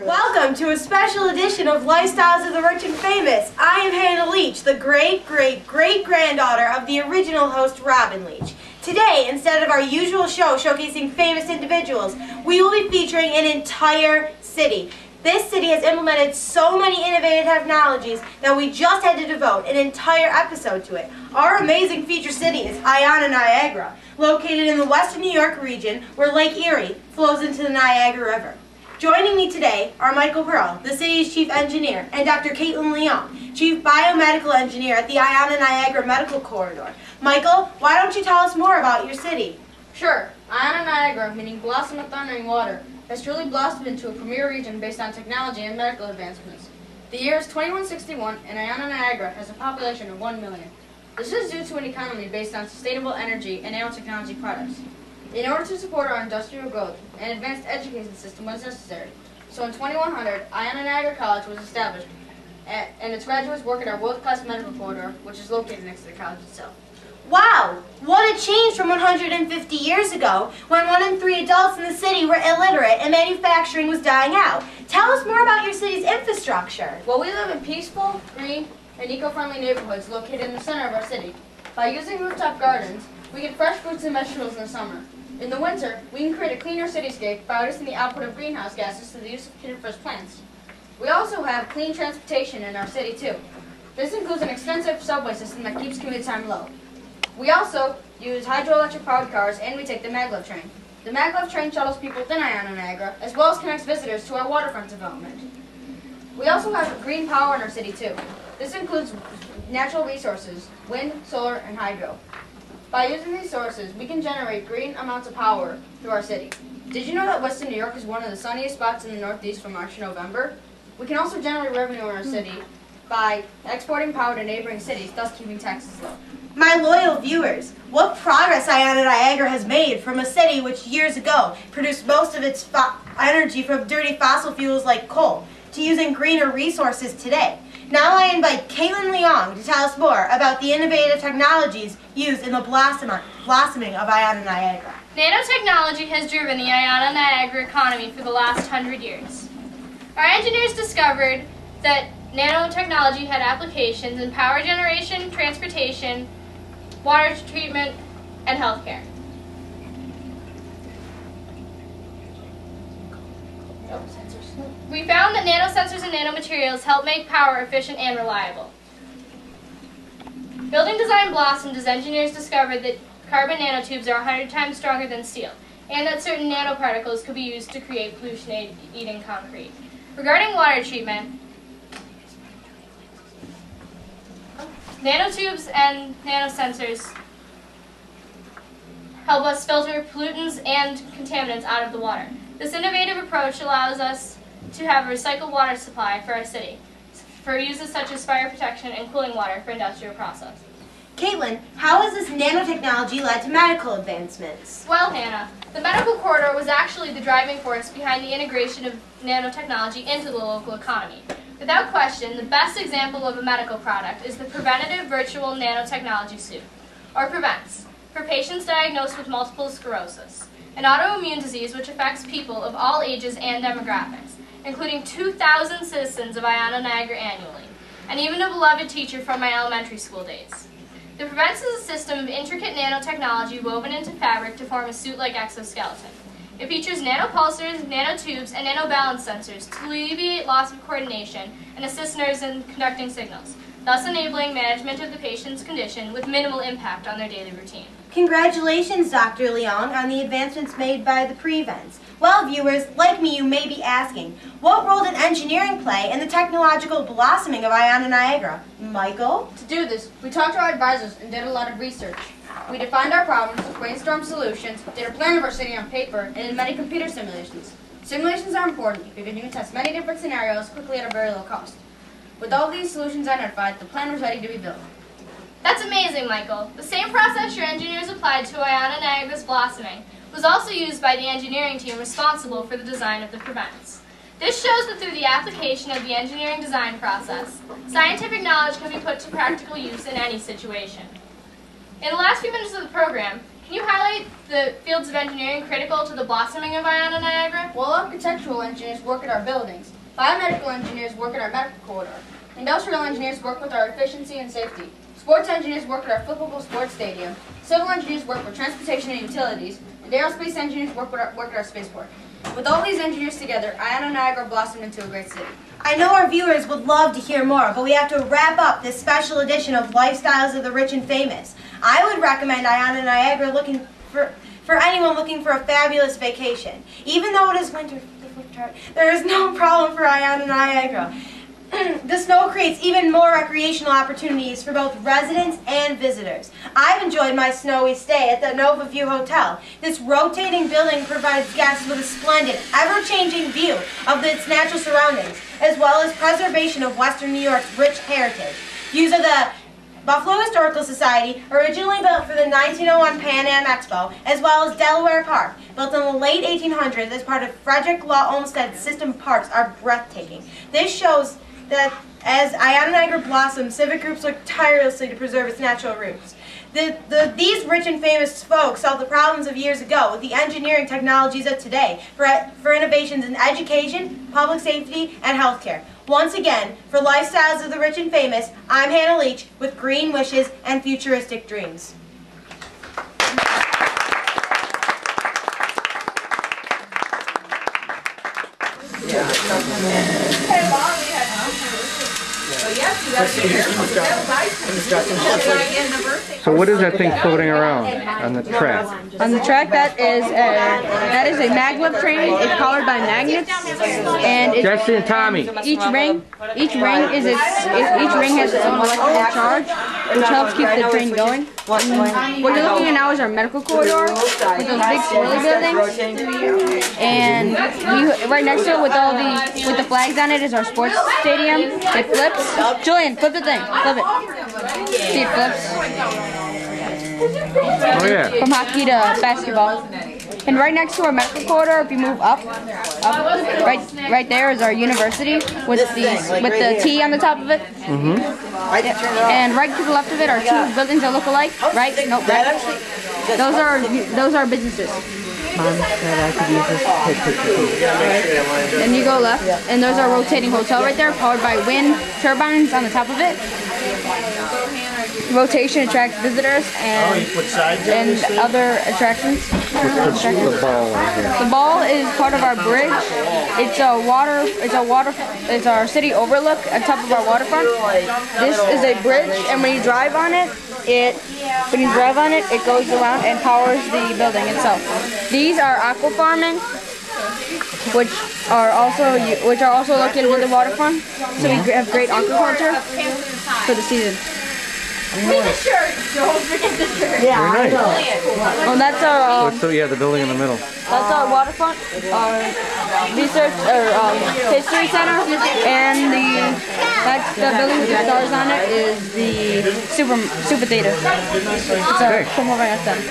Welcome to a special edition of Lifestyles of the Rich and Famous. I am Hannah Leach, the great-great-great-granddaughter of the original host, Robin Leach. Today, instead of our usual show showcasing famous individuals, we will be featuring an entire city. This city has implemented so many innovative technologies that we just had to devote an entire episode to it. Our amazing feature city is Iona, Niagara, located in the western New York region where Lake Erie flows into the Niagara River. Joining me today are Michael Pearl, the city's chief engineer, and Dr. Caitlin Leong, chief biomedical engineer at the Iona Niagara Medical Corridor. Michael, why don't you tell us more about your city? Sure. Iona Niagara, meaning blossom of thundering water, has truly blossomed into a premier region based on technology and medical advancements. The year is 2161, and Iona Niagara has a population of 1 million. This is due to an economy based on sustainable energy and nanotechnology products. In order to support our industrial growth, an advanced education system was necessary. So in 2100, Iona Niagara College was established, and its graduates work at our world-class medical corridor, which is located next to the college itself. Wow! What a change from 150 years ago, when 1 in 3 adults in the city were illiterate and manufacturing was dying out. Tell us more about your city's infrastructure. Well, we live in peaceful, green, and eco-friendly neighborhoods located in the center of our city. By using rooftop gardens, we get fresh fruits and vegetables in the summer. In the winter, we can create a cleaner cityscape by reducing the output of greenhouse gases through the use of coniferous plants. We also have clean transportation in our city, too. This includes an extensive subway system that keeps commute time low. We also use hydroelectric powered cars, and we take the maglev train. The maglev train shuttles people within Iona Niagara, as well as connects visitors to our waterfront development. We also have green power in our city, too. This includes natural resources, wind, solar, and hydro. By using these sources, we can generate green amounts of power through our city. Did you know that Western New York is one of the sunniest spots in the Northeast from March to November? We can also generate revenue in our city by exporting power to neighboring cities, thus keeping taxes low. My loyal viewers, what progress Iona Niagara has made from a city which years ago produced most of its energy from dirty fossil fuels like coal to using greener resources today. Now I invite Caitlin Leong to tell us more about the innovative technologies used in the blossoming of Iona Niagara. Nanotechnology has driven the Iona Niagara economy for the last 100 years. Our engineers discovered that nanotechnology had applications in power generation, transportation, water treatment, and healthcare. We found that nanosensors and nanomaterials help make power efficient and reliable. Building design blossomed as engineers discovered that carbon nanotubes are 100 times stronger than steel, and that certain nanoparticles could be used to create pollution-eating concrete. Regarding water treatment, nanotubes and nanosensors help us filter pollutants and contaminants out of the water. This innovative approach allows us to have a recycled water supply for our city, for uses such as fire protection and cooling water for industrial processes. Caitlin, how has this nanotechnology led to medical advancements? Well, Hannah, the medical corridor was actually the driving force behind the integration of nanotechnology into the local economy. Without question, the best example of a medical product is the Preventative Virtual Nanotechnology Suit, or PREVENTS, for patients diagnosed with multiple sclerosis, an autoimmune disease which affects people of all ages and demographics, including 2,000 citizens of Iona Niagara annually, and even a beloved teacher from my elementary school days. The PREVENTS is a system of intricate nanotechnology woven into fabric to form a suit-like exoskeleton. It features nanopulsars, nanotubes, and nanobalance sensors to alleviate loss of coordination and assist nerves in conducting signals, thus enabling management of the patient's condition with minimal impact on their daily routine. Congratulations, Dr. Leong, on the advancements made by the PREVENTS. Well, viewers, like me, you may be asking, what role did engineering play in the technological blossoming of Iona Niagara? Michael? To do this, we talked to our advisors and did a lot of research. We defined our problems, brainstormed solutions, did a plan of our city on paper, and did many computer simulations. Simulations are important because you can test many different scenarios quickly at a very low cost. With all these solutions identified, the plan was ready to be built. That's amazing, Michael. The same process your engineers applied to Iona Niagara's blossoming was also used by the engineering team responsible for the design of the PREVENTS. This shows that through the application of the engineering design process, scientific knowledge can be put to practical use in any situation. In the last few minutes of the program, Can you highlight the fields of engineering critical to the blossoming of Iona Niagara? Well, architectural engineers work at our buildings. Biomedical engineers work at our medical corridor. Industrial engineers work with our efficiency and safety. Sports engineers work at our flippable sports stadium. Civil engineers work with transportation and utilities. And aerospace engineers work at our spaceport. With all these engineers together, Iona Niagara blossomed into a great city. I know our viewers would love to hear more, but we have to wrap up this special edition of Lifestyles of the Rich and Famous. I would recommend Iona Niagara for anyone looking for a fabulous vacation. Even though it is winter, there is no problem for Iona Niagara. The snow creates even more recreational opportunities for both residents and visitors. I've enjoyed my snowy stay at the Nova View Hotel. This rotating building provides guests with a splendid, ever-changing view of its natural surroundings, as well as preservation of Western New York's rich heritage. Views of the Buffalo Historical Society, originally built for the 1901 Pan Am Expo, as well as Delaware Park, built in the late 1800s as part of Frederick Law Olmsted's system of parks, are breathtaking. This shows that as Iona Niagara blossoms, civic groups work tirelessly to preserve its natural roots. These rich and famous folks solved the problems of years ago with the engineering technologies of today for innovations in education, public safety, and healthcare. Once again, for Lifestyles of the Rich and Famous, I'm Hannah Leach with green wishes and futuristic dreams. So what is that thing floating around on the track? On the track, that is a maglev train. It's powered by magnets, and it's, Jesse and Tommy. each ring has its own electrical charge, which helps keep the train going. What you're looking at now is our medical corridor with those big swirly buildings, and right next to it with the flags on it is our sports stadium. It flips. Julian, flip the thing. Flip it. See, it flips. Oh yeah. From hockey to basketball. And right next to our medical corridor, if you move up, right there is our university with the T on the top of it. And right to the left of it are two buildings that look alike. Right? Nope. Those are businesses. Mom said I could use this. Then you go left, and there's our rotating hotel right there, powered by wind turbines on the top of it. Rotation attracts visitors and other attractions. The ball right here. The ball is part of our bridge. It's our city overlook on top of our waterfront. This is a bridge, and when you drive on it, it goes around and powers the building itself. These are aqua farming, which are also located in the waterfront. So we have great aquaculture for the season. Forget the shirt! Don't forget the shirt. Yeah, Very nice. Oh, that's our. So yeah, the building in the middle. That's our waterfront, our research history center, and that's the building with the stars on it is the Super Theater. It's a come over next time.